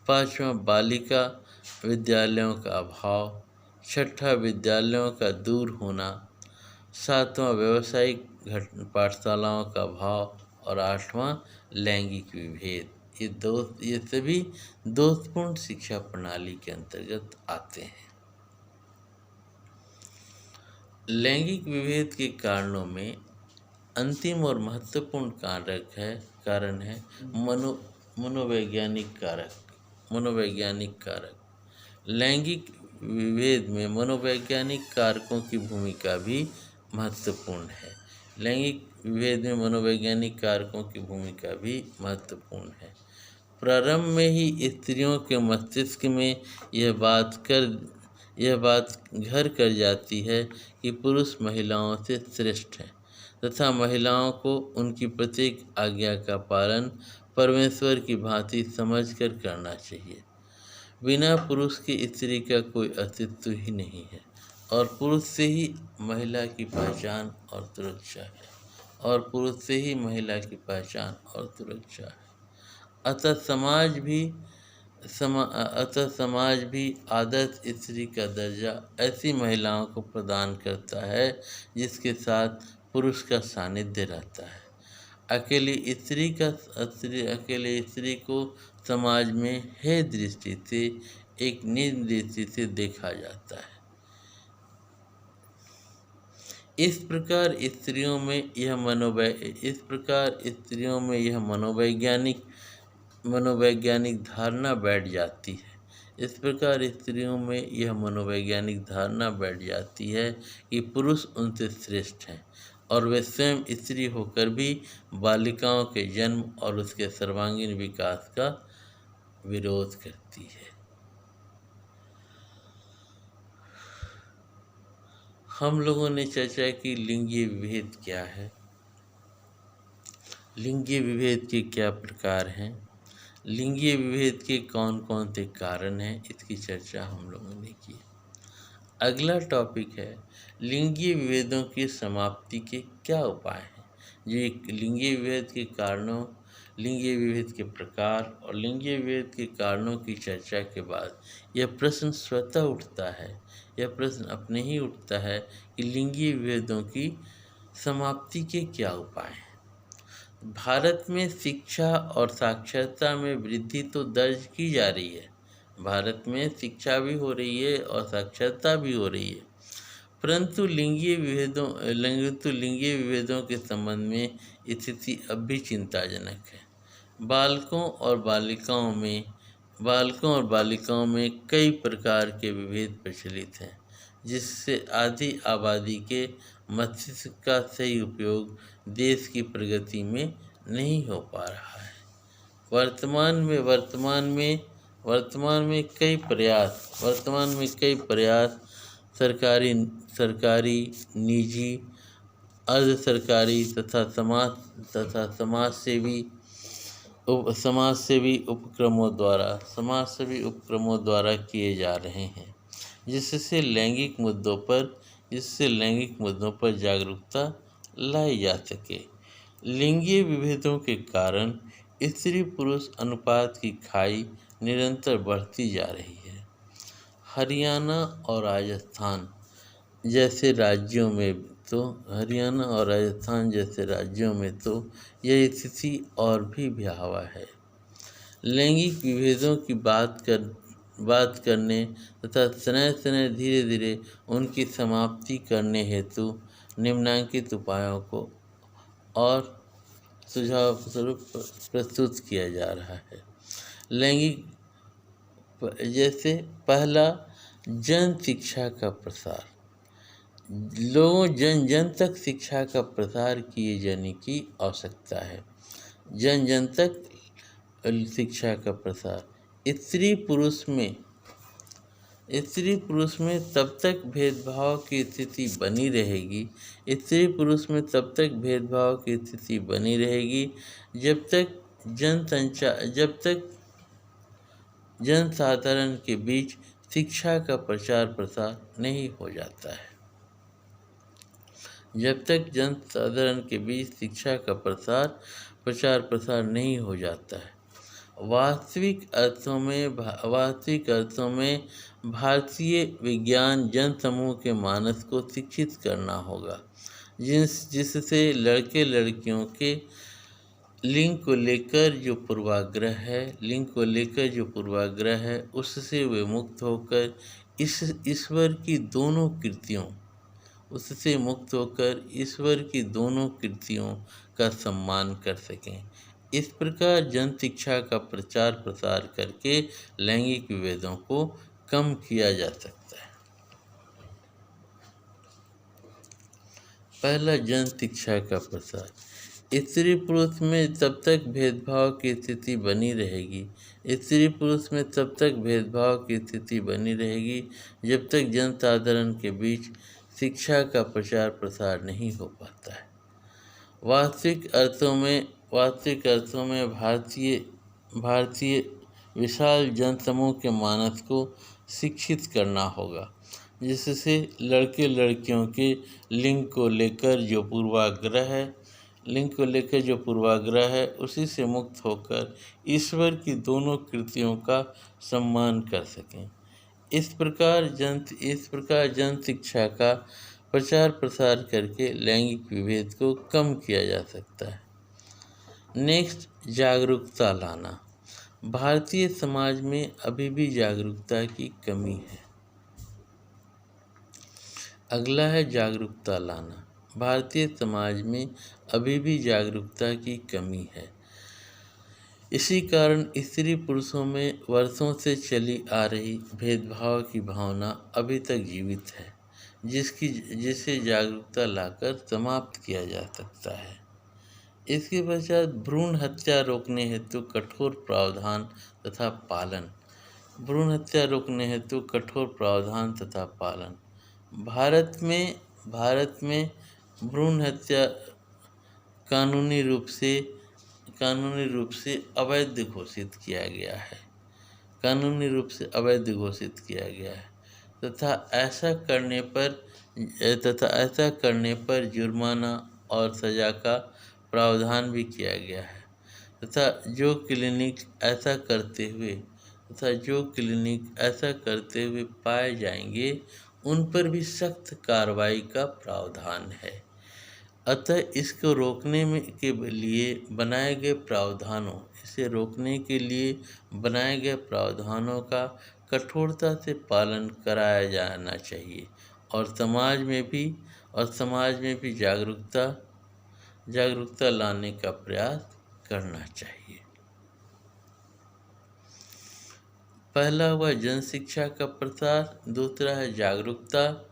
पांचवा बालिका विद्यालयों का अभाव, छठा विद्यालयों का दूर होना, सातवां व्यावसायिक पाठशालाओं का अभाव और आठवां लैंगिक विभेद। ये सभी दोषपूर्ण शिक्षा प्रणाली के अंतर्गत आते हैं। लैंगिक विभेद के कारणों में अंतिम और महत्वपूर्ण कारण है मनोवैज्ञानिक कारक। लैंगिक विभेद में मनोवैज्ञानिक कारकों की भूमिका भी महत्वपूर्ण है। प्रारंभ में ही स्त्रियों के मस्तिष्क में यह बात घर कर जाती है कि पुरुष महिलाओं से श्रेष्ठ हैं तथा महिलाओं को उनकी प्रत्येक आज्ञा का पालन परमेश्वर की भांति समझकर करना चाहिए। बिना पुरुष के स्त्री का कोई अस्तित्व ही नहीं है और पुरुष से ही महिला की पहचान और सुरक्षा है। अतः समाज भी आदर्श स्त्री का दर्जा ऐसी महिलाओं को प्रदान करता है जिसके साथ पुरुष का सानिध्य रहता है। अकेली स्त्री को समाज में हे दृष्टि से एक नीच दृष्टि से देखा जाता है। इस प्रकार स्त्रियों में यह मनोवैज्ञानिक धारणा बैठ जाती है। इस प्रकार स्त्रियों में यह मनोवैज्ञानिक धारणा बैठ जाती है कि पुरुष उनसे श्रेष्ठ हैं और वे स्वयं स्त्री होकर भी बालिकाओं के जन्म और उसके सर्वांगीण विकास का विरोध करती है। हम लोगों ने चर्चा की लिंगीय विभेद क्या है, लिंगीय विभेद के क्या प्रकार हैं, लिंगीय विभेद के कौन कौन से कारण हैं, इसकी चर्चा हम लोगों ने की। अगला टॉपिक है लिंगीय विभेदों की समाप्ति के क्या उपाय हैं। ये लिंगीय विभेद के कारणों, लिंगीय विभेद के प्रकार और लिंगीय विभेद के कारणों की चर्चा के बाद यह प्रश्न स्वतः उठता है, यह प्रश्न अपने ही उठता है कि लिंगीय विभेदों की समाप्ति के क्या उपाय हैं। भारत में शिक्षा और साक्षरता में वृद्धि तो दर्ज की जा रही है, भारत में शिक्षा भी हो रही है और साक्षरता भी हो रही है, परंतु लिंगीय विभेदों के संबंध में स्थिति अब भी चिंताजनक है। बालकों और बालिकाओं में कई प्रकार के विभेद प्रचलित हैं, जिससे आधी आबादी के मस्तिष्क का सही उपयोग देश की प्रगति में नहीं हो पा रहा है। वर्तमान में कई प्रयास सरकारी, निजी, अर्ध सरकारी तथा समाज सेवी उपक्रमों द्वारा किए जा रहे हैं, जिससे लैंगिक मुद्दों पर जागरूकता लाई जा सके। लिंगीय विभेदों के कारण स्त्री पुरुष अनुपात की खाई निरंतर बढ़ती जा रही है। हरियाणा और राजस्थान जैसे राज्यों में तो यह स्थिति और भी भयावह है। लैंगिक विभेदों की बात करने तथा समय धीरे धीरे उनकी समाप्ति करने हेतु निम्नलिखित उपायों को और सुझाव स्वरूप प्रस्तुत किया जा रहा है। जैसे पहला, जन शिक्षा का प्रसार। लोगों जन तक शिक्षा का प्रसार किए जाने की आवश्यकता है। जन तक शिक्षा का प्रसार। स्त्री पुरुष में तब तक भेदभाव की स्थिति बनी रहेगी जब तक जनसाधारण के बीच शिक्षा का प्रचार प्रसार नहीं हो जाता है। जब तक जनसाधारण के बीच शिक्षा का प्रचार प्रसार नहीं हो जाता है। वास्तविक अर्थों में भारतीय विज्ञान जन समूह के मानस को शिक्षित करना होगा, जिससे लड़के लड़कियों के लिंग को लेकर जो पूर्वाग्रह है उससे वे मुक्त होकर ईश्वर की दोनों कृतियों का सम्मान कर सकें। इस प्रकार जन शिक्षा का प्रचार प्रसार करके लैंगिक विभेदों को कम किया जा सकता है। पहला, जन शिक्षा का प्रसार। स्त्री पुरुष में तब तक भेदभाव की स्थिति बनी रहेगी जब तक जनसाधारण के बीच शिक्षा का प्रचार प्रसार नहीं हो पाता है। वास्तविक अर्थों में भारतीय विशाल जनसमूह के मानस को शिक्षित करना होगा, जिससे लड़के लड़कियों के लिंग को लेकर जो पूर्वाग्रह है उसी से मुक्त होकर ईश्वर की दोनों कृतियों का सम्मान कर सकें। इस प्रकार जन शिक्षा का प्रचार प्रसार करके लैंगिक विभेद को कम किया जा सकता है। नेक्स्ट, जागरूकता लाना। भारतीय समाज में अभी भी जागरूकता की कमी है। अगला है जागरूकता लाना। भारतीय समाज में अभी भी जागरूकता की कमी है। इसी कारण स्त्री पुरुषों में वर्षों से चली आ रही भेदभाव की भावना अभी तक जीवित है, जिसे जागरूकता लाकर समाप्त किया जा सकता है। इसके पश्चात भ्रूण हत्या रोकने हेतु कठोर प्रावधान तथा पालन। भ्रूण हत्या रोकने हेतु कठोर प्रावधान तथा पालन। भारत में भ्रूण हत्या कानूनी रूप से अवैध घोषित किया गया है। कानूनी रूप से अवैध घोषित किया गया है तथा ऐसा करने पर जुर्माना और सजा का प्रावधान भी किया गया है तथा जो क्लिनिक ऐसा करते हुए पाए जाएंगे उन पर भी सख्त कार्रवाई का प्रावधान है। अतः इसको रोकने के लिए बनाए गए प्रावधानों का कठोरता से पालन कराया जाना चाहिए और समाज में भी जागरूकता लाने का प्रयास करना चाहिए। पहला हुआ जन शिक्षा का प्रसार, दूसरा है जागरूकता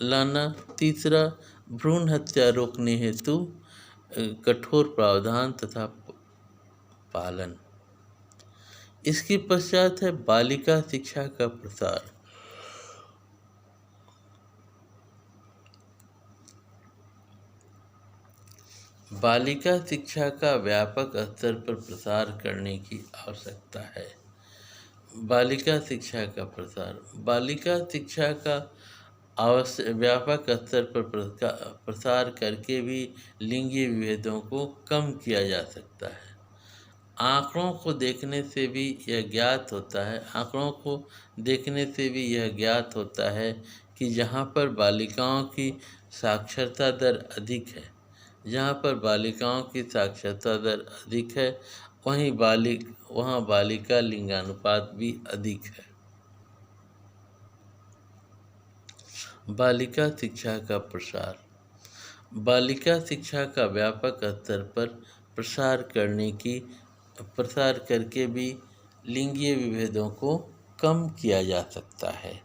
लाना, तीसरा भ्रूण हत्या रोकने हेतु कठोर प्रावधान तथा पालन। इसके पश्चात है बालिका शिक्षा का प्रसार। बालिका शिक्षा का व्यापक स्तर पर प्रसार करने की आवश्यकता है। बालिका शिक्षा का प्रसार। बालिका शिक्षा का व्यापक स्तर पर प्रसार करके भी लिंगी विभेदों को कम किया जा सकता है। आंकड़ों को देखने से भी यह ज्ञात होता है कि जहाँ पर बालिकाओं की साक्षरता दर अधिक है वहाँ बालिका लिंगानुपात भी अधिक है। बालिका शिक्षा का प्रसार। बालिका शिक्षा का व्यापक स्तर पर प्रसार करके भी लिंगीय विभेदों को कम किया जा सकता है।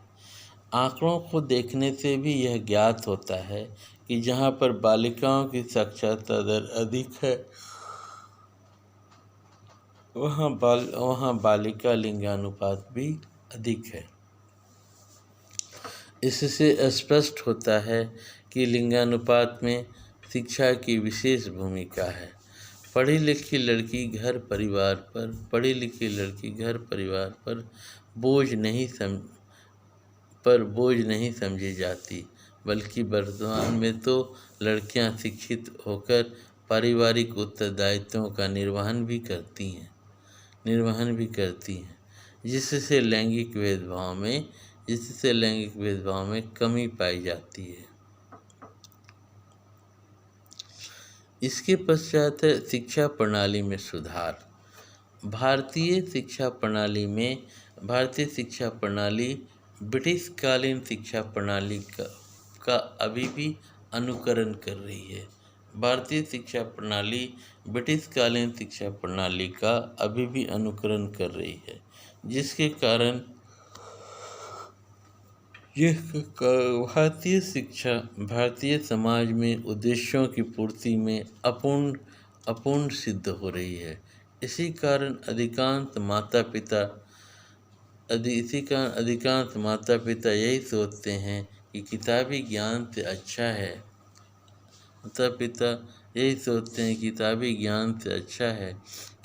आंकड़ों को देखने से भी यह ज्ञात होता है कि जहाँ पर बालिकाओं की साक्षरता दर अधिक है वहाँ बालिका लिंगानुपात भी अधिक है। इससे स्पष्ट होता है कि लिंगानुपात में शिक्षा की विशेष भूमिका है। पढ़ी लिखी लड़की घर परिवार पर बोझ नहीं समझी जाती, बल्कि वर्तमान में तो लड़कियां शिक्षित होकर पारिवारिक उत्तरदायित्वों का निर्वहन भी करती हैं, जिससे लैंगिक भेदभाव में कमी पाई जाती है। इसके पश्चात है शिक्षा प्रणाली में सुधार। भारतीय शिक्षा प्रणाली ब्रिटिश कालीन शिक्षा प्रणाली का अभी भी अनुकरण कर रही है। भारतीय शिक्षा प्रणाली ब्रिटिश कालीन शिक्षा प्रणाली का अभी भी अनुकरण कर रही है, जिसके कारण भारतीय समाज में उद्देश्यों की पूर्ति में अपूर्ण सिद्ध हो रही है। इसी कारण अधिकांश माता पिता यही सोचते हैं कि किताबी ज्ञान से अच्छा है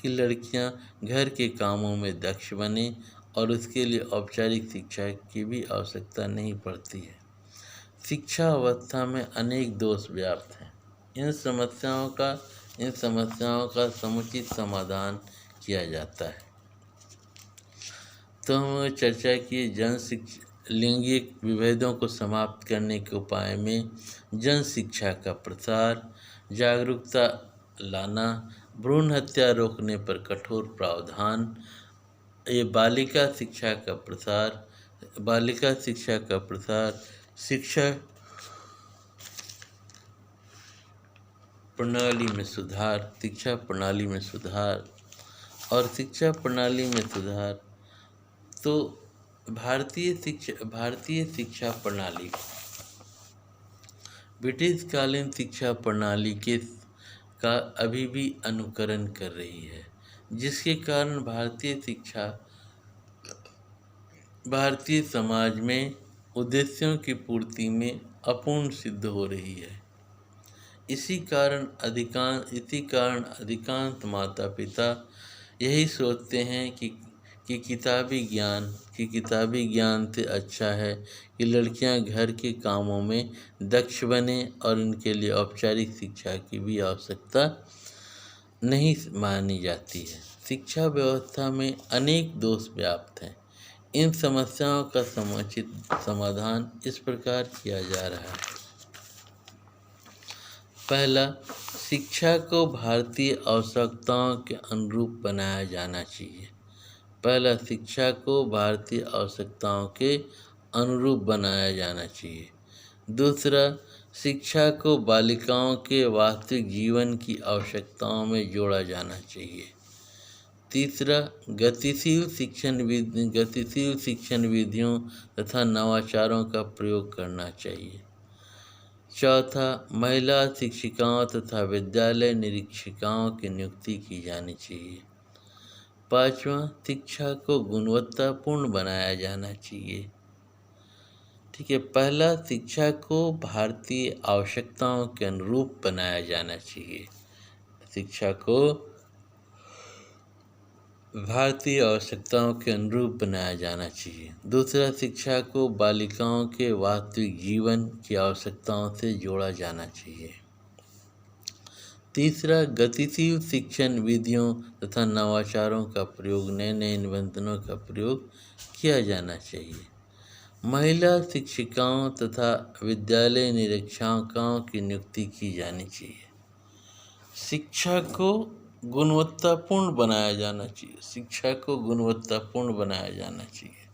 कि लड़कियां घर के कामों में दक्ष बने और उसके लिए औपचारिक शिक्षा की भी आवश्यकता नहीं पड़ती है। शिक्षा अवस्था में अनेक दोष व्याप्त हैं। इन समस्याओं का समुचित समाधान किया जाता है। तो हम चर्चा की लैंगिक विभेदों को समाप्त करने के उपाय में जन शिक्षा का प्रसार, जागरूकता लाना, भ्रूण हत्या रोकने पर कठोर प्रावधान, ये बालिका शिक्षा का प्रसार, शिक्षा प्रणाली में सुधार, और शिक्षा प्रणाली में सुधार। तो भारतीय शिक्षा प्रणाली ब्रिटिश कालीन शिक्षा प्रणाली के का अभी भी अनुकरण कर रही है, जिसके कारण भारतीय समाज में उद्देश्यों की पूर्ति में अपूर्ण सिद्ध हो रही है। इसी कारण अधिकांश माता पिता यही सोचते हैं कि किताबी ज्ञान से अच्छा है कि लड़कियां घर के कामों में दक्ष बने और इनके लिए औपचारिक शिक्षा की भी आवश्यकता नहीं मानी जाती है। शिक्षा व्यवस्था में अनेक दोष व्याप्त हैं। इन समस्याओं का समुचित समाधान इस प्रकार किया जा रहा है। पहला, शिक्षा को भारतीय आवश्यकताओं के अनुरूप बनाया जाना चाहिए। दूसरा, शिक्षा को बालिकाओं के वास्तविक जीवन की आवश्यकताओं में जोड़ा जाना चाहिए। तीसरा, गतिशील शिक्षण विधियों तथा नवाचारों का प्रयोग करना चाहिए। चौथा, महिला शिक्षिकाओं तथा विद्यालय निरीक्षिकाओं की नियुक्ति की जानी चाहिए। पाँचवां, शिक्षा को गुणवत्तापूर्ण बनाया जाना चाहिए। ठीक है, पहला, शिक्षा को भारतीय आवश्यकताओं के अनुरूप बनाया जाना चाहिए। शिक्षा को भारतीय आवश्यकताओं के अनुरूप बनाया जाना चाहिए। दूसरा, शिक्षा को बालिकाओं के वास्तविक जीवन की आवश्यकताओं से जोड़ा जाना चाहिए। तीसरा, गतिशील शिक्षण विधियों तथा नवाचारों का प्रयोग, नए निबंधनों का प्रयोग किया जाना चाहिए। महिला शिक्षिकाओं तथा विद्यालय निरीक्षिकाओं की नियुक्ति की जानी चाहिए। शिक्षा को गुणवत्तापूर्ण बनाया जाना चाहिए।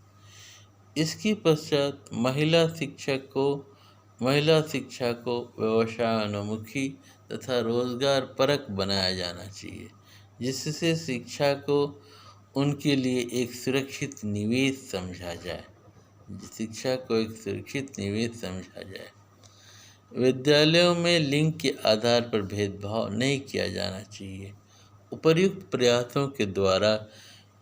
इसके पश्चात महिला शिक्षा को व्यवसायोन्मुखी तथा रोजगारपरक बनाया जाना चाहिए, जिससे शिक्षा को उनके लिए एक सुरक्षित निवेश समझा जाए। विद्यालयों में लिंग के आधार पर भेदभाव नहीं किया जाना चाहिए। उपर्युक्त प्रयासों के द्वारा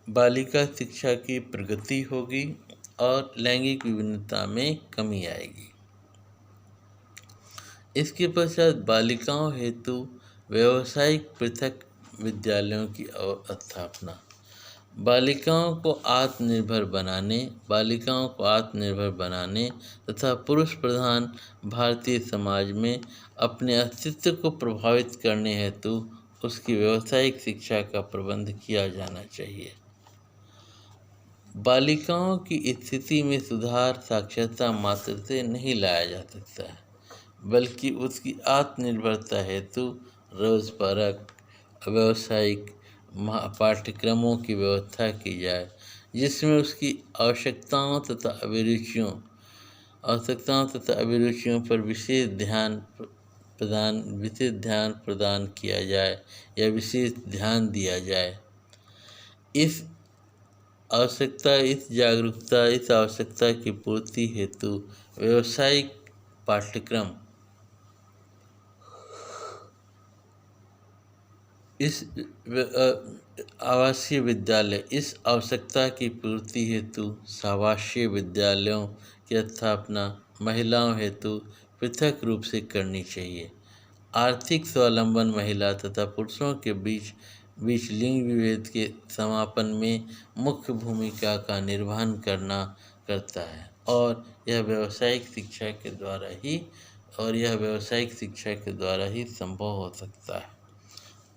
बालिका शिक्षा की प्रगति होगी और लैंगिक विभिन्नता में कमी आएगी। इसके पश्चात बालिकाओं हेतु व्यावसायिक पृथक विद्यालयों की स्थापना। बालिकाओं को आत्मनिर्भर बनाने तथा पुरुष प्रधान भारतीय समाज में अपने अस्तित्व को प्रभावित करने हेतु उसकी व्यावसायिक शिक्षा का प्रबंध किया जाना चाहिए। बालिकाओं की स्थिति में सुधार साक्षरता मात्र से नहीं लाया जा सकता है, बल्कि उसकी आत्मनिर्भरता हेतु रोजगारपरक व्यावसायिक पाठ्यक्रमों की व्यवस्था की जाए, जिसमें उसकी आवश्यकताओं तथा अभिरुचियों पर विशेष ध्यान प्रदान किया जाए या विशेष ध्यान दिया जाए। इस आवश्यकता की पूर्ति हेतु व्यावसायिक पाठ्यक्रम आवासीय विद्यालयों की स्थापना महिलाओं हेतु पृथक रूप से करनी चाहिए। आर्थिक स्वावलंबन महिला तथा पुरुषों के बीच लिंग विभेद के समापन में मुख्य भूमिका का निर्वहन करता है और यह व्यावसायिक शिक्षा के द्वारा ही संभव हो सकता है।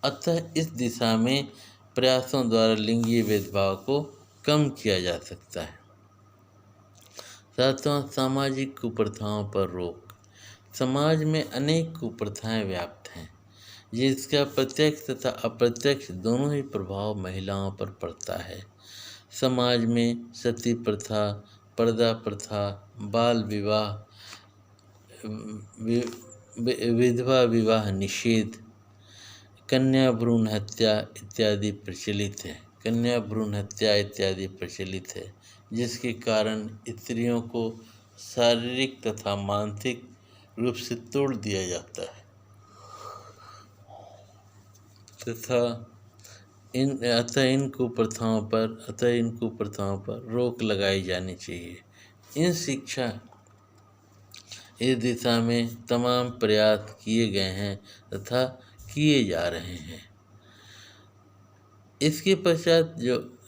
अतः इस दिशा में प्रयासों द्वारा लिंगीय भेदभाव को कम किया जा सकता है। सातवां, सामाजिक कुप्रथाओं पर रोक। समाज में अनेक कुप्रथाएं व्याप्त हैं, जिसका प्रत्यक्ष तथा अप्रत्यक्ष दोनों ही प्रभाव महिलाओं पर पड़ता है। समाज में सती प्रथा, पर्दा प्रथा, बाल विवाह, विधवा विवाह निषेध, कन्या भ्रूण हत्या इत्यादि प्रचलित है। कन्या भ्रूण हत्या इत्यादि प्रचलित है, जिसके कारण स्त्रियों को शारीरिक तथा मानसिक रूप से तोड़ दिया जाता है तथा इन कुप्रथाओं पर रोक लगाई जानी चाहिए। इन शिक्षा इस दिशा में तमाम प्रयास किए गए हैं तथा किए जा रहे हैं। इसके पश्चात जो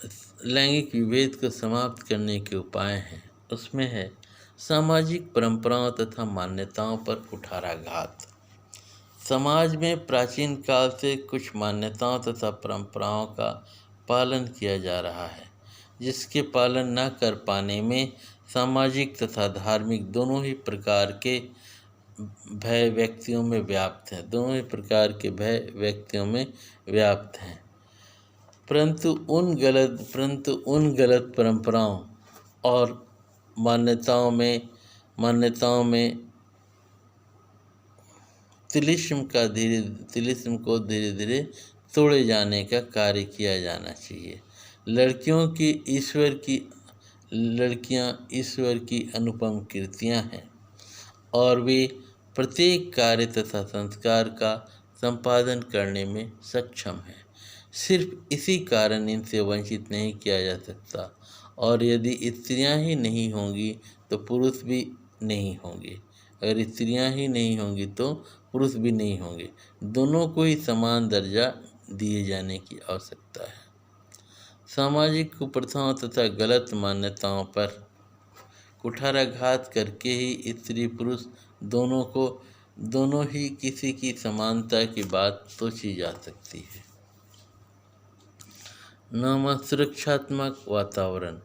लैंगिक विभेद को समाप्त करने के उपाय हैं, उसमें है सामाजिक परंपराओं तथा मान्यताओं पर कुठाराघात। समाज में प्राचीन काल से कुछ मान्यताओं तथा परंपराओं का पालन किया जा रहा है, जिसके पालन न कर पाने में सामाजिक तथा धार्मिक दोनों ही प्रकार के भय व्यक्तियों में व्याप्त हैं। परंतु उन गलत परंपराओं और मान्यताओं में तिलिस्म को धीरे धीरे तोड़े जाने का कार्य किया जाना चाहिए। लड़कियां ईश्वर की अनुपम कृतियां हैं और वे प्रत्येक कार्य तथा संस्कार का संपादन करने में सक्षम हैं। सिर्फ इसी कारण इनसे वंचित नहीं किया जा सकता, और यदि स्त्रियां ही नहीं होंगी तो पुरुष भी नहीं होंगे। अगर स्त्रियां ही नहीं होंगी तो पुरुष भी नहीं होंगे। दोनों को ही समान दर्जा दिए जाने की आवश्यकता है। सामाजिक कुप्रथाओं तथा गलत मान्यताओं पर कुठाराघात करके ही स्त्री पुरुष दोनों ही किसी की समानता की बात सोची जा सकती है। सुरक्षात्मक वातावरण।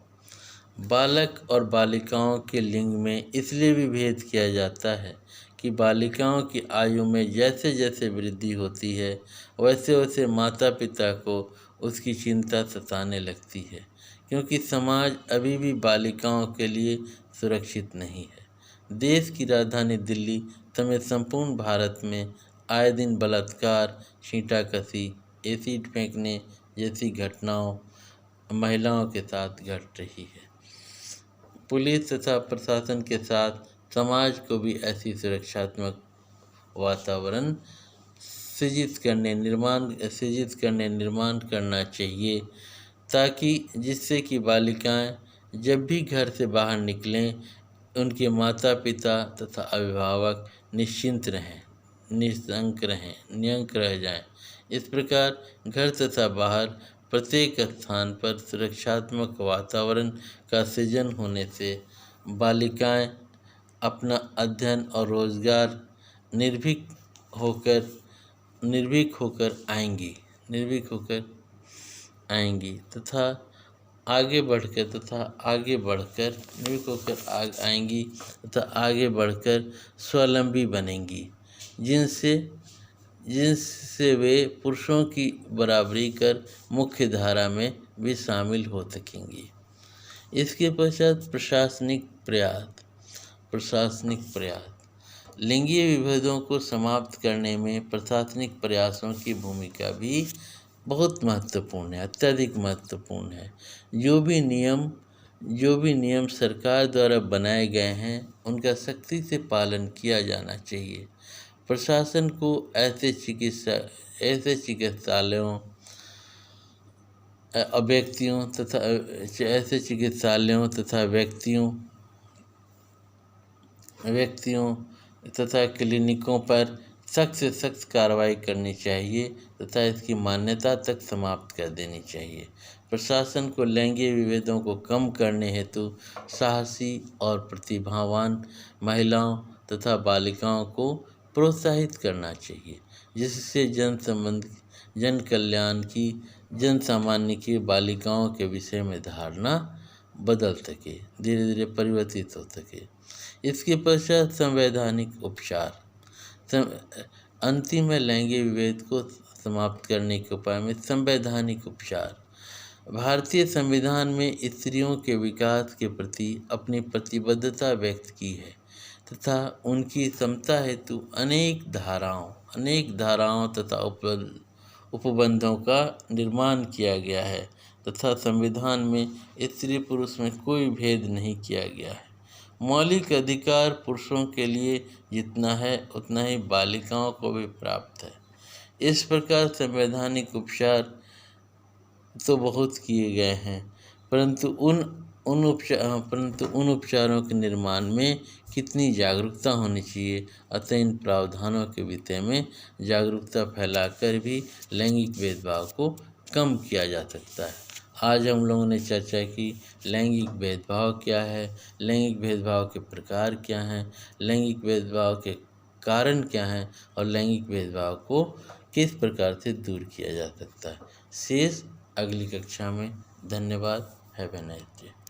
बालक और बालिकाओं के लिंग में इसलिए भी भेद किया जाता है कि बालिकाओं की आयु में जैसे जैसे वृद्धि होती है, वैसे वैसे माता पिता को उसकी चिंता सताने लगती है, क्योंकि समाज अभी भी बालिकाओं के लिए सुरक्षित नहीं है। देश की राजधानी दिल्ली समेत संपूर्ण भारत में आए दिन बलात्कार, छींटाकशी, एसिड फेंकने जैसी घटनाओं महिलाओं के साथ घट रही है। पुलिस तथा प्रशासन के साथ समाज को भी ऐसी सुरक्षात्मक वातावरण सृजित करने निर्माण करना चाहिए, ताकि जिससे कि बालिकाएं जब भी घर से बाहर निकलें, उनके माता पिता तथा अभिभावक निश्चिंत रहें, नियंक रह जाएं। इस प्रकार घर तथा बाहर प्रत्येक स्थान पर सुरक्षात्मक वातावरण का सृजन होने से बालिकाएं अपना अध्ययन और रोजगार निर्भीक होकर आएंगी तथा आगे बढ़कर स्वावलंबी बनेंगी, जिनसे वे पुरुषों की बराबरी कर मुख्य धारा में भी शामिल हो सकेंगी। इसके पश्चात प्रशासनिक प्रयास। लिंगीय विभेदों को समाप्त करने में प्रशासनिक प्रयासों की भूमिका भी बहुत महत्वपूर्ण है, अत्यधिक महत्वपूर्ण है। जो भी नियम सरकार द्वारा बनाए गए हैं, उनका सख्ती से पालन किया जाना चाहिए। प्रशासन को ऐसे चिकित्सालयों व्यक्तियों तथा क्लिनिकों पर सख्त से सख्त कार्रवाई करनी चाहिए तथा इसकी मान्यता तक समाप्त कर देनी चाहिए। प्रशासन को लैंगिक विभेदों को कम करने हेतु साहसी और प्रतिभावान महिलाओं तथा बालिकाओं को प्रोत्साहित करना चाहिए, जिससे जन कल्याण की जन सामान्य की बालिकाओं के विषय में धारणा बदल सके, धीरे धीरे परिवर्तित हो सके। इसके पश्चात संवैधानिक उपचार। अंतिम है लैंगिक विभेद को समाप्त करने के उपाय में संवैधानिक उपचार। भारतीय संविधान में स्त्रियों के विकास के प्रति अपनी प्रतिबद्धता व्यक्त की है तथा उनकी समता हेतु अनेक धाराओं तथा उपबंधों का निर्माण किया गया है, तथा संविधान में स्त्री पुरुष में कोई भेद नहीं किया गया है। मौलिक अधिकार पुरुषों के लिए जितना है उतना ही बालिकाओं को भी प्राप्त है। इस प्रकार संवैधानिक उपचार तो बहुत किए गए हैं, परंतु उन उपचारों के निर्माण में कितनी जागरूकता होनी चाहिए। अतः इन प्रावधानों के विषय में जागरूकता फैलाकर भी लैंगिक भेदभाव को कम किया जा सकता है। आज हम लोगों ने चर्चा की लैंगिक भेदभाव क्या है, लैंगिक भेदभाव के प्रकार क्या हैं, लैंगिक भेदभाव के कारण क्या हैं और लैंगिक भेदभाव को किस प्रकार से दूर किया जा सकता है। शेष अगली कक्षा में। धन्यवाद। Have a nice day.